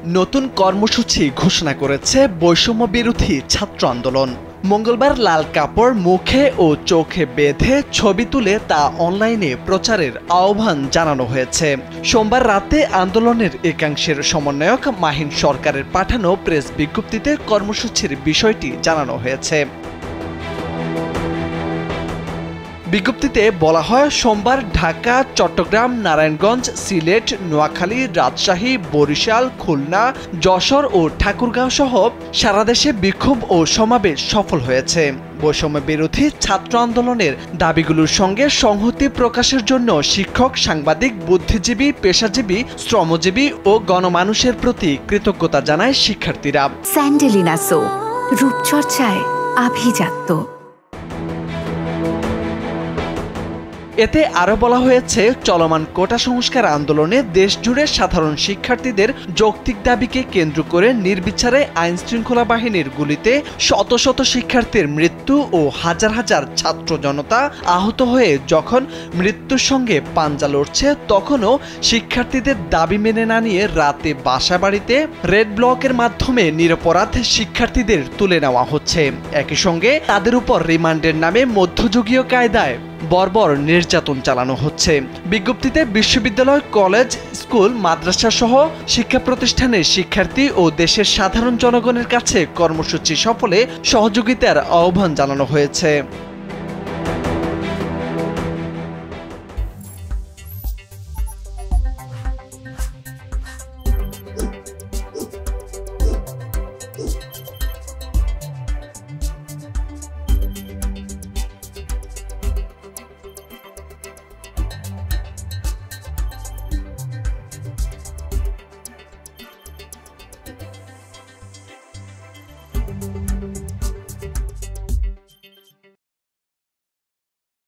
নতুন কর্মসূচি ঘোষণা করেছে বৈষম্য বিরোধী ছাত্র আন্দোলন। মঙ্গলবার লাল কাপড় মুখে ও চোখে বেঁধে ছবি তুলে তা অনলাইনে প্রচারের আহ্বান জানানো হয়েছে। সোমবার রাতে আন্দোলনের একাংশের সমন্বয়ক মাহিন সরকারের পাঠানো প্রেস বিজ্ঞপ্তিতে কর্মসূচির বিষয়টি জানানো হয়েছে। বিজ্ঞপ্তিতে বলা হয়, সোমবার ঢাকা, চট্টগ্রাম, নারায়ণগঞ্জ, সিলেট, নোয়াখালী, রাজশাহী, বরিশাল, খুলনা, যশোর ও ঠাকুরগাঁও সহ সারা দেশে বিক্ষোভ ও সমাবেশ সফল হয়েছে। বৈষম্য বিরোধী ছাত্র আন্দোলনের দাবিগুলোর সঙ্গে সংহতি প্রকাশের জন্য শিক্ষক, সাংবাদিক, বুদ্ধিজীবী, পেশাজীবী, শ্রমজীবী ও গণমানুষের প্রতি কৃতজ্ঞতা জানায় শিক্ষার্থীরা। স্যান্ডেলিনা সো, রূপচর্চায় আভিজাত্য। এতে আরও বলা হয়েছে, চলমান কোটা সংস্কার আন্দোলনে দেশজুড়ে সাধারণ শিক্ষার্থীদের যৌক্তিক দাবিকে কেন্দ্র করে নির্বিচারে আইনশৃঙ্খলা বাহিনীর গুলিতে শত শত শিক্ষার্থীর মৃত্যু ও হাজার হাজার ছাত্র জনতা আহত হয়ে যখন মৃত্যুর সঙ্গে পাঞ্জা লড়ছে, তখনও শিক্ষার্থীদের দাবি মেনে না নিয়ে রাতে বাসাবাড়িতে রেড ব্লকের মাধ্যমে নিরপরাধ শিক্ষার্থীদের তুলে নেওয়া হচ্ছে। একই সঙ্গে তাদের উপর রিমান্ডের নামে মধ্যযুগীয় কায়দায় বর্বর নির্যাতন চালানো হচ্ছে। বিজ্ঞপ্তিতে বিশ্ববিদ্যালয়, কলেজ, স্কুল, মাদ্রাসা সহ শিক্ষা প্রতিষ্ঠানের শিক্ষার্থী ও দেশের সাধারণ জনগণের কাছে কর্মসূচি সফলে সহযোগিতার আহ্বান জানানো হয়েছে।